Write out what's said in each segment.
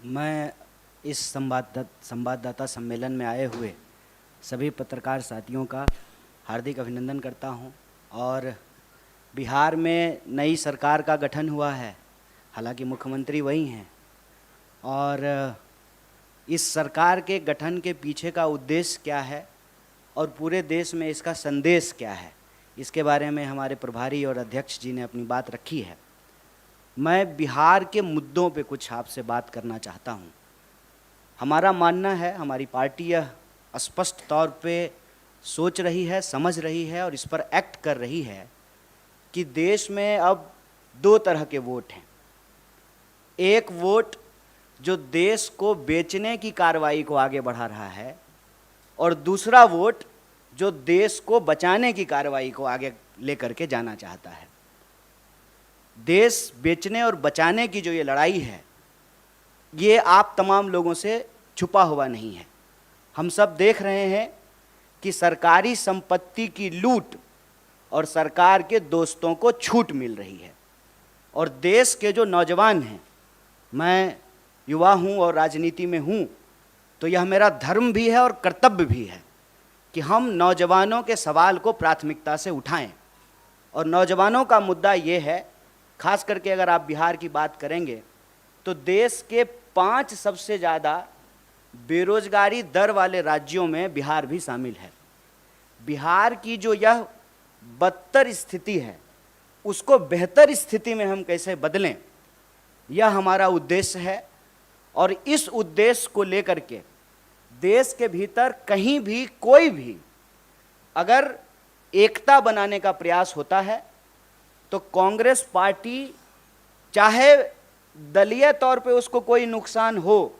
मैं इस संवाददाता सम्मेलन में आए हुए सभी पत्रकार साथियों का हार्दिक अभिनंदन करता हूं। और बिहार में नई सरकार का गठन हुआ है, हालांकि मुख्यमंत्री वही हैं, और इस सरकार के गठन के पीछे का उद्देश्य क्या है और पूरे देश में इसका संदेश क्या है, इसके बारे में हमारे प्रभारी और अध्यक्ष जी ने अपनी बात रखी है। मैं बिहार के मुद्दों पे कुछ आपसे बात करना चाहता हूँ। हमारा मानना है, हमारी पार्टी यह स्पष्ट तौर पे सोच रही है, समझ रही है और इस पर एक्ट कर रही है कि देश में अब दो तरह के वोट हैं। एक वोट जो देश को बेचने की कार्रवाई को आगे बढ़ा रहा है और दूसरा वोट जो देश को बचाने की कार्रवाई को आगे लेकर के जाना चाहता है। देश बेचने और बचाने की जो ये लड़ाई है, ये आप तमाम लोगों से छुपा हुआ नहीं है। हम सब देख रहे हैं कि सरकारी संपत्ति की लूट और सरकार के दोस्तों को छूट मिल रही है। और देश के जो नौजवान हैं, मैं युवा हूँ और राजनीति में हूँ, तो यह मेरा धर्म भी है और कर्तव्य भी है कि हम नौजवानों के सवाल को प्राथमिकता से उठाएं। और नौजवानों का मुद्दा ये है, खास करके अगर आप बिहार की बात करेंगे तो देश के 5 सबसे ज़्यादा बेरोजगारी दर वाले राज्यों में बिहार भी शामिल है। बिहार की जो यह बदतर स्थिति है, उसको बेहतर स्थिति में हम कैसे बदलें, यह हमारा उद्देश्य है। और इस उद्देश्य को लेकर के देश के भीतर कहीं भी कोई भी अगर एकता बनाने का प्रयास होता है तो कांग्रेस पार्टी, चाहे दलीय तौर पे उसको कोई नुकसान हो,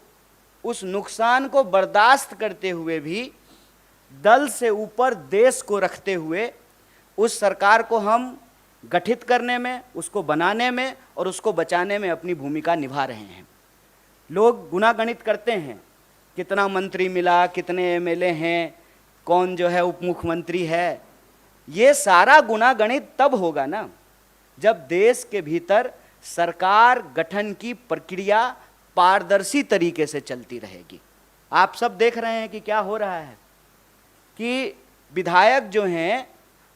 उस नुकसान को बर्दाश्त करते हुए भी दल से ऊपर देश को रखते हुए उस सरकार को हम गठित करने में, उसको बनाने में और उसको बचाने में अपनी भूमिका निभा रहे हैं। लोग गुणागणित करते हैं, कितना मंत्री मिला, कितने एमएलए हैं, कौन जो है उप मुख्यमंत्री है। ये सारा गुणागणित तब होगा ना जब देश के भीतर सरकार गठन की प्रक्रिया पारदर्शी तरीके से चलती रहेगी। आप सब देख रहे हैं कि क्या हो रहा है कि विधायक जो हैं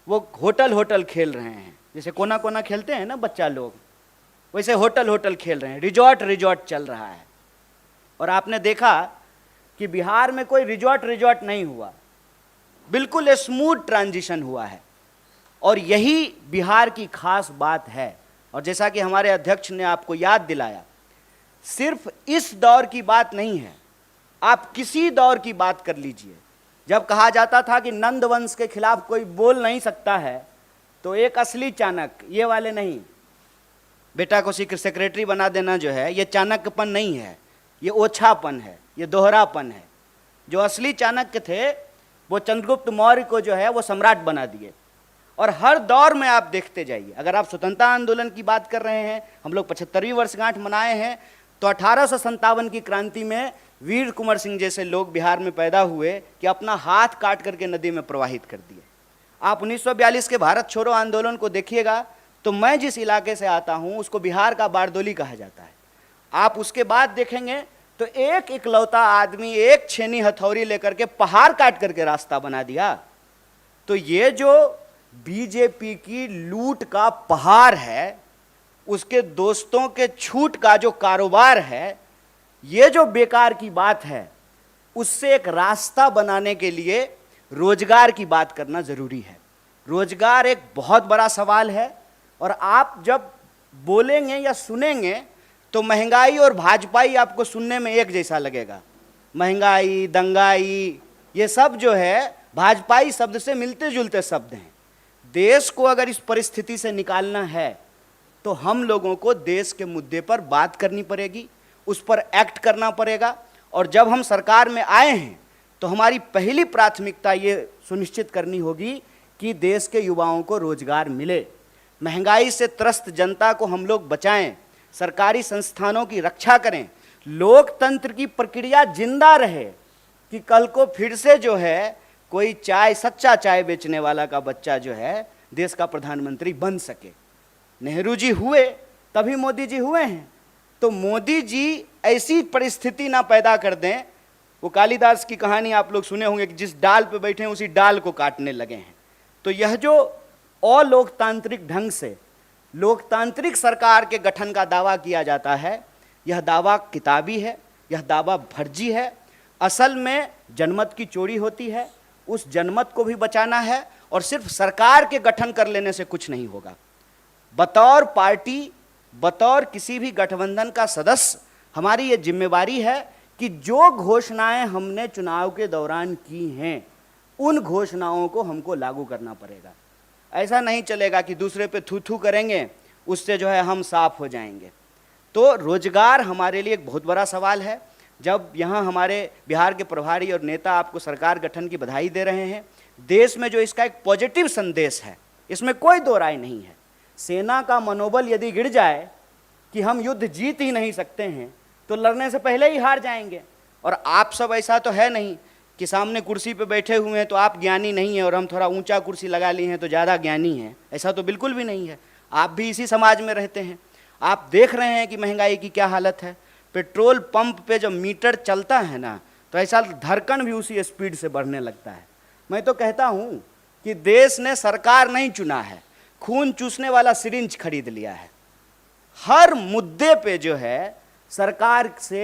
वो होटल खेल रहे हैं। जैसे कोना कोना खेलते हैं ना बच्चा लोग, वैसे होटल खेल रहे हैं, रिजॉर्ट चल रहा है। और आपने देखा कि बिहार में कोई रिजॉर्ट नहीं हुआ, बिल्कुल स्मूथ ट्रांजिशन हुआ है। और यही बिहार की खास बात है। और जैसा कि हमारे अध्यक्ष ने आपको याद दिलाया, सिर्फ इस दौर की बात नहीं है, आप किसी दौर की बात कर लीजिए। जब कहा जाता था कि नंद वंश के खिलाफ कोई बोल नहीं सकता है, तो एक असली चाणक्य, ये वाले नहीं, बेटा को सेक्रेटरी बना देना जो है, ये चाणक्यपन नहीं है, ये ओछापन है, ये दोहरापन है। जो असली चाणक्य थे वो चंद्रगुप्त मौर्य को जो है वो सम्राट बना दिए। और हर दौर में आप देखते जाइए, अगर आप स्वतंत्रता आंदोलन की बात कर रहे हैं, हम लोग 75वीं वर्षगांठ मनाए हैं, तो 1857 की क्रांति में वीर कुंवर सिंह जैसे लोग बिहार में पैदा हुए कि अपना हाथ काट करके नदी में प्रवाहित कर दिए। आप 1942 के भारत छोड़ो आंदोलन को देखिएगा, तो मैं जिस इलाके से आता हूँ उसको बिहार का बारदोली कहा जाता है। आप उसके बाद देखेंगे तो एक इकलौता आदमी एक छेनी हथौड़ी लेकर के पहाड़ काट करके रास्ता बना दिया। तो ये जो बीजेपी की लूट का पहाड़ है, उसके दोस्तों के छूट का जो कारोबार है, ये जो बेकार की बात है, उससे एक रास्ता बनाने के लिए रोजगार की बात करना जरूरी है। रोजगार एक बहुत बड़ा सवाल है। और आप जब बोलेंगे या सुनेंगे तो महंगाई और भाजपाई आपको सुनने में एक जैसा लगेगा। महंगाई, दंगाई, ये सब जो है भाजपाई शब्द से मिलते जुलते शब्द हैं। देश को अगर इस परिस्थिति से निकालना है तो हम लोगों को देश के मुद्दे पर बात करनी पड़ेगी, उस पर एक्ट करना पड़ेगा। और जब हम सरकार में आए हैं तो हमारी पहली प्राथमिकता ये सुनिश्चित करनी होगी कि देश के युवाओं को रोजगार मिले, महंगाई से त्रस्त जनता को हम लोग बचाएं, सरकारी संस्थानों की रक्षा करें, लोकतंत्र की प्रक्रिया जिंदा रहे कि कल को फिर से जो है कोई सच्चा चाय बेचने वाला का बच्चा जो है देश का प्रधानमंत्री बन सके। नेहरू जी हुए तभी मोदी जी हुए हैं। तो मोदी जी ऐसी परिस्थिति ना पैदा कर दें। वो कालिदास की कहानी आप लोग सुने होंगे कि जिस डाल पे बैठे हैं उसी डाल को काटने लगे हैं। तो यह जो अलोकतांत्रिक ढंग से लोकतांत्रिक सरकार के गठन का दावा किया जाता है, यह दावा किताबी है, यह दावा फर्जी है। असल में जनमत की चोरी होती है, उस जनमत को भी बचाना है और सिर्फ सरकार के गठन कर लेने से कुछ नहीं होगा। बतौर पार्टी, बतौर किसी भी गठबंधन का सदस्य हमारी ये जिम्मेवारी है कि जो घोषणाएं हमने चुनाव के दौरान की हैं उन घोषणाओं को हमको लागू करना पड़ेगा। ऐसा नहीं चलेगा कि दूसरे पे थू थू करेंगे, उससे जो है हम साफ हो जाएंगे। तो रोजगार हमारे लिए एक बहुत बड़ा सवाल है। जब यहाँ हमारे बिहार के प्रभारी और नेता आपको सरकार गठन की बधाई दे रहे हैं, देश में जो इसका एक पॉजिटिव संदेश है, इसमें कोई दो राय नहीं है। सेना का मनोबल यदि गिर जाए कि हम युद्ध जीत ही नहीं सकते हैं तो लड़ने से पहले ही हार जाएंगे। और आप सब ऐसा तो है नहीं कि सामने कुर्सी पे बैठे हुए हैं तो आप ज्ञानी नहीं हैं और हम थोड़ा ऊंचा कुर्सी लगा लिए हैं तो ज़्यादा ज्ञानी हैं, ऐसा तो बिल्कुल भी नहीं है। आप भी इसी समाज में रहते हैं। आप देख रहे हैं कि महंगाई की क्या हालत है। पेट्रोल पंप पे जब मीटर चलता है ना तो ऐसा धड़कन भी उसी स्पीड से बढ़ने लगता है। मैं तो कहता हूँ कि देश ने सरकार नहीं चुना है, खून चूसने वाला सिरिंज खरीद लिया है। हर मुद्दे पे जो है सरकार से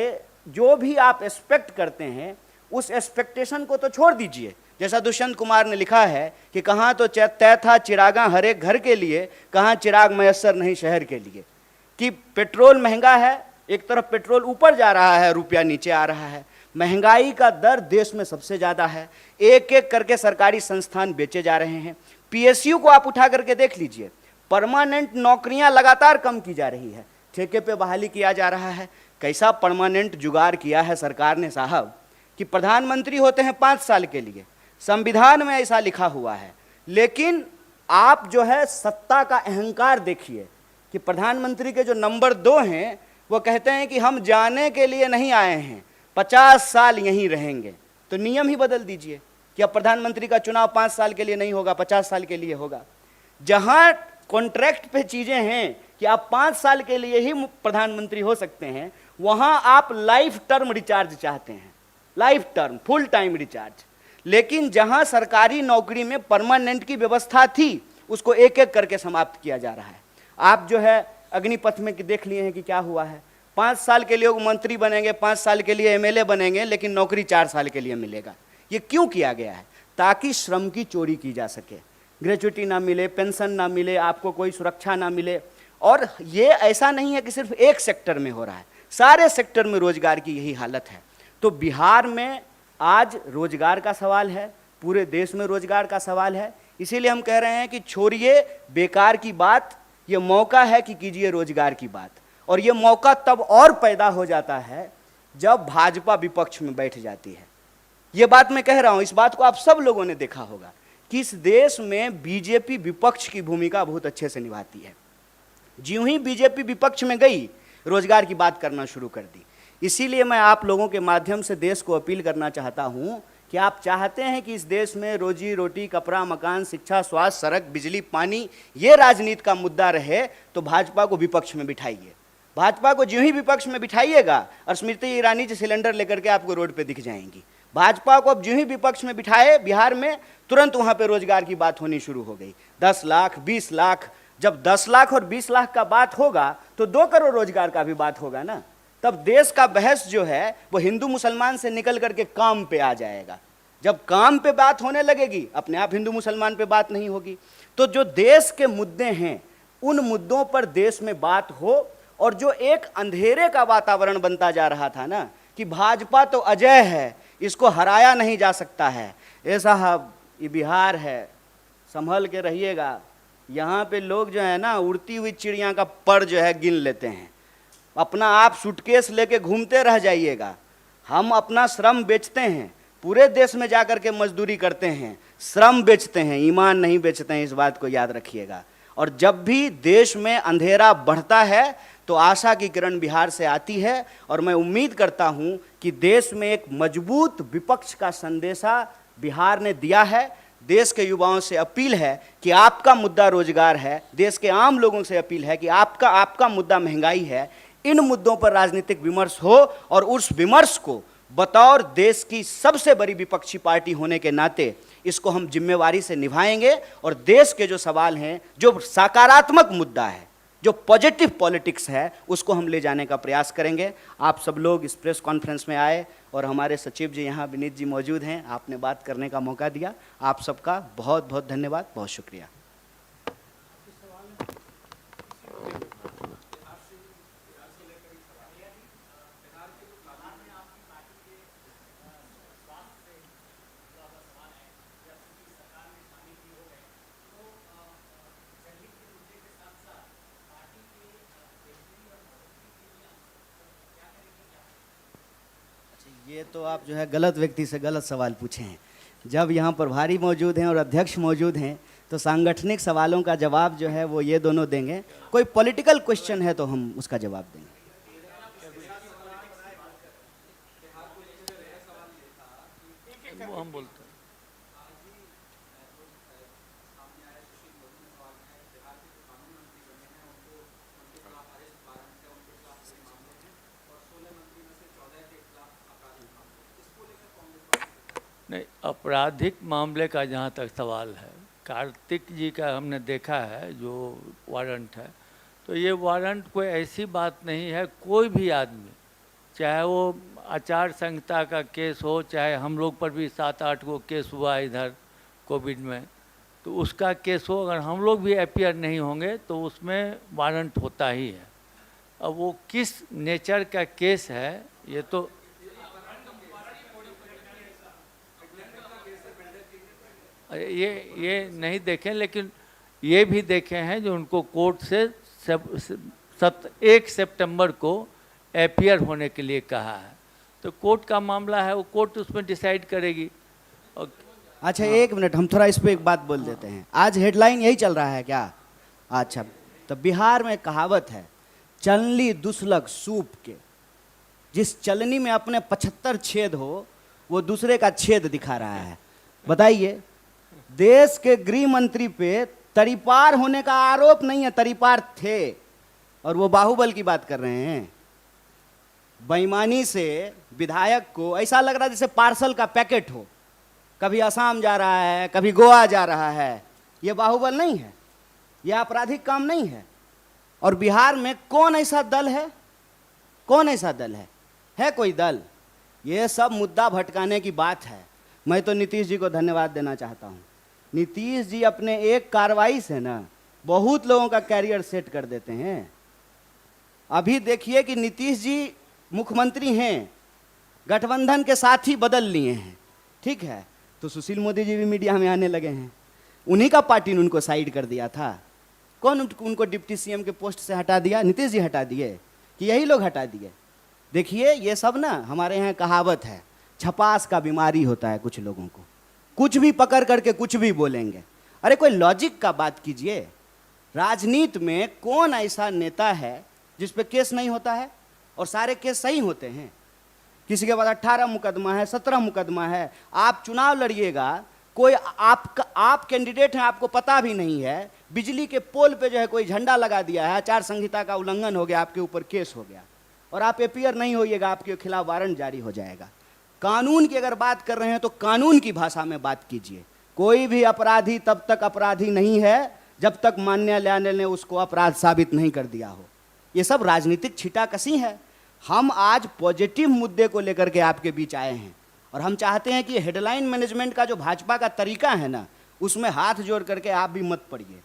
जो भी आप एक्सपेक्ट करते हैं उस एक्सपेक्टेशन को तो छोड़ दीजिए। जैसा दुष्यंत कुमार ने लिखा है कि कहाँ तो तय था चिरागा हर एक घर के लिए, कहाँ चिराग मयस्सर नहीं शहर के लिए। कि पेट्रोल महंगा है, एक तरफ पेट्रोल ऊपर जा रहा है, रुपया नीचे आ रहा है। महंगाई का दर देश में सबसे ज़्यादा है। एक एक करके सरकारी संस्थान बेचे जा रहे हैं। पीएसयू को आप उठा करके देख लीजिए, परमानेंट नौकरियां लगातार कम की जा रही है, ठेके पे बहाली किया जा रहा है। कैसा परमानेंट जुगाड़ किया है सरकार ने साहब कि प्रधानमंत्री होते हैं 5 साल के लिए, संविधान में ऐसा लिखा हुआ है। लेकिन आप जो है सत्ता का अहंकार देखिए कि प्रधानमंत्री के जो नंबर 2 हैं वो कहते हैं कि हम जाने के लिए नहीं आए हैं, 50 साल यहीं रहेंगे। तो नियम ही बदल दीजिए कि अब प्रधानमंत्री का चुनाव 5 साल के लिए नहीं होगा, 50 साल के लिए होगा। जहां कॉन्ट्रैक्ट पे चीजें हैं कि आप 5 साल के लिए ही प्रधानमंत्री हो सकते हैं, वहां आप लाइफ टर्म रिचार्ज चाहते हैं, life term full time recharge. लेकिन जहां सरकारी नौकरी में परमानेंट की व्यवस्था थी उसको एक एक करके समाप्त किया जा रहा है। आप जो है अग्निपथ में देख लिए हैं कि क्या हुआ है। 5 साल के लिए वो मंत्री बनेंगे, 5 साल के लिए एमएलए बनेंगे, लेकिन नौकरी 4 साल के लिए मिलेगा। ये क्यों किया गया है? ताकि श्रम की चोरी की जा सके, ग्रेच्युटी ना मिले, पेंशन ना मिले, आपको कोई सुरक्षा ना मिले। और ये ऐसा नहीं है कि सिर्फ एक सेक्टर में हो रहा है, सारे सेक्टर में रोजगार की यही हालत है। तो बिहार में आज रोजगार का सवाल है, पूरे देश में रोजगार का सवाल है। इसीलिए हम कह रहे हैं कि छोड़िए बेकार की बात, ये मौका है कि कीजिए रोजगार की बात। और ये मौका तब और पैदा हो जाता है जब भाजपा विपक्ष में बैठ जाती है। ये बात मैं कह रहा हूं, इस बात को आप सब लोगों ने देखा होगा कि इस देश में बीजेपी विपक्ष की भूमिका बहुत अच्छे से निभाती है। ज्यों ही बीजेपी विपक्ष में गई, रोजगार की बात करना शुरू कर दी। इसीलिए मैं आप लोगों के माध्यम से देश को अपील करना चाहता हूं कि आप चाहते हैं कि इस देश में रोजी रोटी, कपड़ा, मकान, शिक्षा, स्वास्थ्य, सड़क, बिजली, पानी, ये राजनीति का मुद्दा रहे तो भाजपा को विपक्ष में बिठाइए। भाजपा को ज्यों ही विपक्ष में बिठाइएगा और स्मृति ईरानी जी सिलेंडर लेकर के आपको रोड पे दिख जाएंगी। भाजपा को अब ज्यों ही विपक्ष में बिठाए बिहार में, तुरंत वहां पे रोजगार की बात होनी शुरू हो गई। 10 लाख, 20 लाख, जब 10 लाख और 20 लाख का बात होगा तो 2 करोड़ रोजगार का भी बात होगा ना। तब देश का बहस जो है वो हिंदू मुसलमान से निकल करके काम पे आ जाएगा। जब काम पे बात होने लगेगी, अपने आप हिंदू मुसलमान पे बात नहीं होगी। तो जो देश के मुद्दे हैं उन मुद्दों पर देश में बात हो। और जो एक अंधेरे का वातावरण बनता जा रहा था ना कि भाजपा तो अजय है, इसको हराया नहीं जा सकता है, ए साहब ये बिहार है, संभल के रहिएगा। यहाँ पे लोग जो है ना उड़ती हुई चिड़िया का पर जो है गिन लेते हैं। अपना आप सूटकेस लेके घूमते रह जाइएगा। हम अपना श्रम बेचते हैं, पूरे देश में जाकर के मजदूरी करते हैं, श्रम बेचते हैं, ईमान नहीं बेचते हैं, इस बात को याद रखिएगा। और जब भी देश में अंधेरा बढ़ता है तो आशा की किरण बिहार से आती है। और मैं उम्मीद करता हूं कि देश में एक मजबूत विपक्ष का संदेशा बिहार ने दिया है। देश के युवाओं से अपील है कि आपका मुद्दा रोजगार है, देश के आम लोगों से अपील है कि आपका मुद्दा महंगाई है। इन मुद्दों पर राजनीतिक विमर्श हो और उस विमर्श को बतौर देश की सबसे बड़ी विपक्षी पार्टी होने के नाते इसको हम जिम्मेवारी से निभाएंगे और देश के जो सवाल हैं, जो सकारात्मक मुद्दा है, जो पॉजिटिव पॉलिटिक्स है, उसको हम ले जाने का प्रयास करेंगे। आप सब लोग इस प्रेस कॉन्फ्रेंस में आए और हमारे सचिव जी यहाँ विनीत जी मौजूद हैं, आपने बात करने का मौका दिया, आप सबका बहुत बहुत धन्यवाद, बहुत शुक्रिया। ये तो आप जो है गलत व्यक्ति से गलत सवाल पूछे हैं। जब यहाँ प्रभारी मौजूद हैं और अध्यक्ष मौजूद हैं तो सांगठनिक सवालों का जवाब जो है वो ये दोनों देंगे। कोई पॉलिटिकल क्वेश्चन है तो हम उसका जवाब देंगे। वो हम बोलते हैं। नहीं, आपराधिक मामले का जहाँ तक सवाल है, कार्तिक जी का हमने देखा है जो वारंट है, तो ये वारंट कोई ऐसी बात नहीं है। कोई भी आदमी, चाहे वो आचार संहिता का केस हो, चाहे हम लोग पर भी 7-8 को केस हुआ इधर कोविड में, तो उसका केस हो, अगर हम लोग भी अपीयर नहीं होंगे तो उसमें वारंट होता ही है। अब वो किस नेचर का केस है ये तो ये नहीं देखें, लेकिन ये भी देखे हैं जो उनको कोर्ट से 1 सितंबर को अपीयर होने के लिए कहा है। तो कोर्ट का मामला है, वो कोर्ट उसमें डिसाइड करेगी। अच्छा हाँ। 1 मिनट, हम थोड़ा इस पे एक बात बोल देते हैं। आज हेडलाइन यही चल रहा है क्या? अच्छा, तो बिहार में कहावत है, चलनी दुसलक सूप के। जिस चलनी में अपने 75 छेद हो वो दूसरे का छेद दिखा रहा है। बताइए, देश के गृह मंत्री पे तरीपार होने का आरोप नहीं है, तरीपार थे, और वो बाहुबल की बात कर रहे हैं। बेईमानी से विधायक को ऐसा लग रहा है जैसे पार्सल का पैकेट हो, कभी असम जा रहा है, कभी गोवा जा रहा है। ये बाहुबल नहीं है, ये आपराधिक काम नहीं है। और बिहार में कौन ऐसा दल है, कौन ऐसा दल है कोई दल? ये सब मुद्दा भटकाने की बात है। मैं तो नीतीश जी को धन्यवाद देना चाहता हूँ। नीतीश जी अपने एक कार्रवाई से ना बहुत लोगों का कैरियर सेट कर देते हैं। अभी देखिए कि नीतीश जी मुख्यमंत्री हैं, गठबंधन के साथ ही बदल लिए हैं, ठीक है, तो सुशील मोदी जी भी मीडिया में आने लगे हैं। उन्हीं का पार्टी ने उनको साइड कर दिया था। कौन उनको डिप्टी सीएम के पोस्ट से हटा दिया? नीतीश जी हटा दिए कि यही लोग हटा दिए? देखिए, ये सब ना हमारे यहाँ कहावत है, छपास का बीमारी होता है कुछ लोगों को, कुछ भी पकड़ करके कुछ भी बोलेंगे। अरे कोई लॉजिक का बात कीजिए। राजनीति में कौन ऐसा नेता है जिस पे केस नहीं होता है और सारे केस सही होते हैं? किसी के पास 18 मुकदमा है, 17 मुकदमा है। आप चुनाव लड़िएगा, कोई आप कैंडिडेट हैं, आपको पता भी नहीं है, बिजली के पोल पे जो है कोई झंडा लगा दिया है, आचार संहिता का उल्लंघन हो गया, आपके ऊपर केस हो गया और आप अपीयर नहीं होइएगा, आपके खिलाफ वारंट जारी हो जाएगा। कानून की अगर बात कर रहे हैं तो कानून की भाषा में बात कीजिए। कोई भी अपराधी तब तक अपराधी नहीं है जब तक न्यायालय ने उसको अपराध साबित नहीं कर दिया हो। ये सब राजनीतिक छीटाकशी है। हम आज पॉजिटिव मुद्दे को लेकर के आपके बीच आए हैं और हम चाहते हैं कि हेडलाइन मैनेजमेंट का जो भाजपा का तरीका है ना, उसमें हाथ जोड़ करके आप भी मत पड़िए।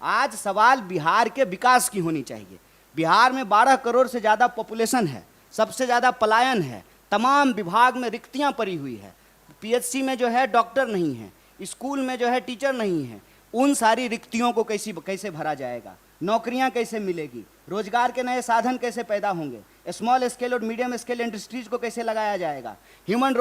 आज सवाल बिहार के विकास की होनी चाहिए। बिहार में 12 करोड़ से ज़्यादा पॉपुलेशन है, सबसे ज़्यादा पलायन है, तमाम विभाग में रिक्तियां पड़ी हुई है, पीएचसी में जो है डॉक्टर नहीं है, स्कूल में जो है टीचर नहीं है। उन सारी रिक्तियों को कैसे भरा जाएगा? नौकरियां कैसे मिलेगी? रोजगार के नए साधन कैसे पैदा होंगे? स्मॉल स्केल और मीडियम स्केल इंडस्ट्रीज को कैसे लगाया जाएगा? ह्यूमन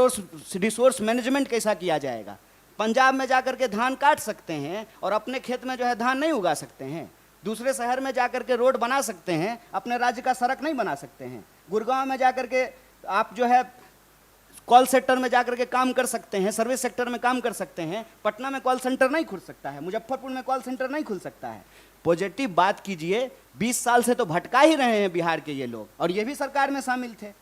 रिसोर्स मैनेजमेंट कैसा किया जाएगा? पंजाब में जाकर के धान काट सकते हैं और अपने खेत में जो है धान नहीं उगा सकते हैं। दूसरे शहर में जाकर के रोड बना सकते हैं, अपने राज्य का सड़क नहीं बना सकते हैं। गुड़गांव में जाकर के आप जो है कॉल सेक्टर में जाकर के काम कर सकते हैं, सर्विस सेक्टर में काम कर सकते हैं। पटना में कॉल सेंटर नहीं खुल सकता है, मुजफ्फरपुर में कॉल सेंटर नहीं खुल सकता है। पॉजिटिव बात कीजिए। 20 साल से तो भटका ही रहे हैं बिहार के ये लोग, और ये भी सरकार में शामिल थे।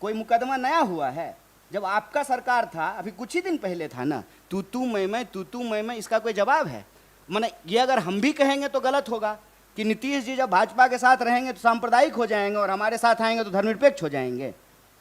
कोई मुकदमा नया हुआ है? जब आपका सरकार था, अभी कुछ ही दिन पहले था ना, तू मैं, इसका कोई जवाब है? माने ये अगर हम भी कहेंगे तो गलत होगा कि नीतीश जी जब भाजपा के साथ रहेंगे तो सांप्रदायिक हो जाएंगे और हमारे साथ आएंगे तो धर्मनिरपेक्ष हो जाएंगे।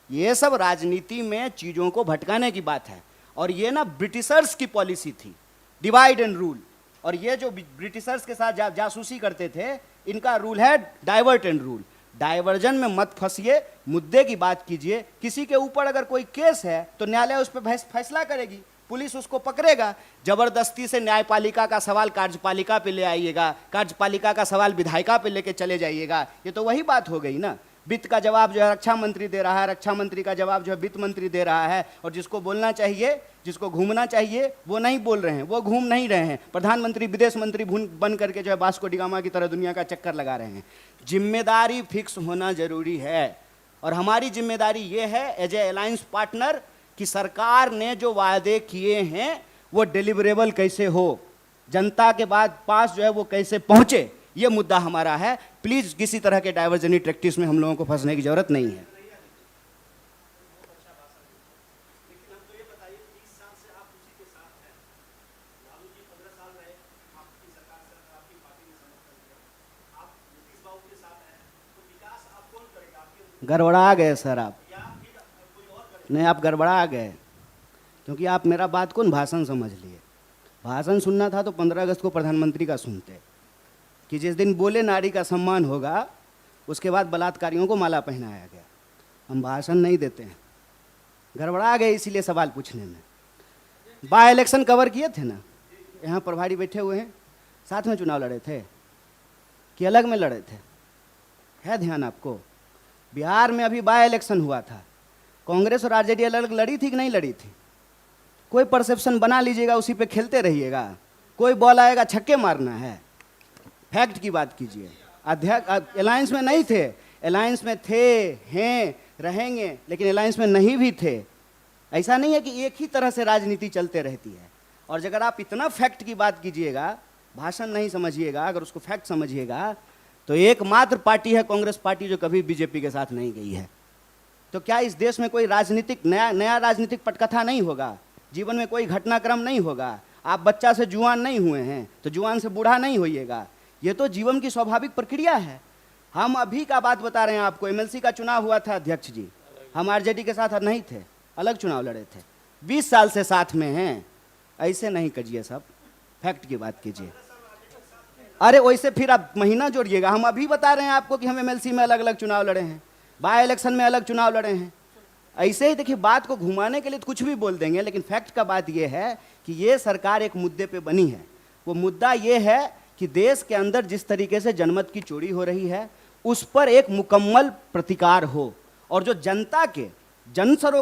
ये सब राजनीति में चीज़ों को भटकाने की बात है। और ये ना ब्रिटिशर्स की पॉलिसी थी, डिवाइड एंड रूल। और ये जो ब्रिटिशर्स के साथ जासूसी करते थे, इनका रूल है डाइवर्ट एंड रूल। डाइवर्जन में मत फंसिए, मुद्दे की बात कीजिए। किसी के ऊपर अगर कोई केस है तो न्यायालय उस पर फैसला करेगी, पुलिस उसको पकड़ेगा। जबरदस्ती से न्यायपालिका का सवाल कार्यपालिका पे ले आइएगा, कार्यपालिका का सवाल विधायिका पे लेके चले जाइएगा, ये तो वही बात हो गई ना। वित्त का जवाब जो है रक्षा मंत्री दे रहा है, रक्षा मंत्री का जवाब जो है वित्त मंत्री दे रहा है, और जिसको बोलना चाहिए, जिसको घूमना चाहिए वो नहीं बोल रहे हैं, वो घूम नहीं रहे हैं। प्रधानमंत्री विदेश मंत्री बन करके जो है वास्को डी गामा की तरह दुनिया का चक्कर लगा रहे हैं। जिम्मेदारी फिक्स होना जरूरी है, और हमारी जिम्मेदारी ये है एज ए अलायंस पार्टनर कि सरकार ने जो वादे किए हैं वो डिलीवरेबल कैसे हो, जनता के पास जो है वो कैसे पहुंचे, ये मुद्दा हमारा है। प्लीज किसी तरह के डाइवर्जनी प्रैक्टिस में हम लोगों को फंसने की जरूरत नहीं है। गड़बड़ा गए सर आप, नहीं आप गड़बड़ा गए, क्योंकि आप मेरा बात कौन भाषण समझ लिए। भाषण सुनना था तो 15 अगस्त को प्रधानमंत्री का सुनते कि जिस दिन बोले नारी का सम्मान होगा, उसके बाद बलात्कारियों को माला पहनाया गया। हम भाषण नहीं देते हैं, गड़बड़ा गए इसीलिए सवाल पूछने में। बाय इलेक्शन कवर किए थे ना, यहाँ प्रभारी बैठे हुए हैं, साथ में चुनाव लड़े थे कि अलग में लड़े थे, है ध्यान आपको? बिहार में अभी बाय इलेक्शन हुआ था, कांग्रेस और आरजेडी अलग लड़ी थी कि नहीं लड़ी थी? कोई परसेप्शन बना लीजिएगा, उसी पे खेलते रहिएगा। कोई बॉल आएगा छक्के मारना है, फैक्ट की बात कीजिए। अध्यक्ष अलायंस में नहीं थे, अलायंस में थे, हैं, रहेंगे, लेकिन अलायंस में नहीं भी थे। ऐसा नहीं है कि एक ही तरह से राजनीति चलते रहती है। और अगर आप इतना फैक्ट की बात कीजिएगा, भाषण नहीं समझिएगा, अगर उसको फैक्ट समझिएगा, तो एकमात्र पार्टी है कांग्रेस पार्टी जो कभी बीजेपी के साथ नहीं गई है। तो क्या इस देश में कोई राजनीतिक नया राजनीतिक पटकथा नहीं होगा? जीवन में कोई घटनाक्रम नहीं होगा? आप बच्चा से जुआन नहीं हुए हैं तो जुआन से बूढ़ा नहीं होइएगा। ये तो जीवन की स्वाभाविक प्रक्रिया है। हम अभी का बात बता रहे हैं आपको। एमएलसी का चुनाव हुआ था अध्यक्ष जी, हम आरजेडी के साथ नहीं थे, अलग चुनाव लड़े थे। 20 साल से साथ में हैं। ऐसे नहीं करिए, सब फैक्ट की बात कीजिए। अरे वैसे फिर आप महीना जोड़िएगा। हम अभी बता रहे हैं आपको कि हम एमएलसी में अलग अलग चुनाव लड़े हैं, बाय इलेक्शन में अलग चुनाव लड़े हैं। ऐसे ही देखिए, बात को घुमाने के लिए तो कुछ भी बोल देंगे, लेकिन फैक्ट का बात यह है कि ये सरकार एक मुद्दे पे बनी है। वो मुद्दा ये है कि देश के अंदर जिस तरीके से जनमत की चोरी हो रही है, उस पर एक मुकम्मल प्रतिकार हो, और जो जनता के जन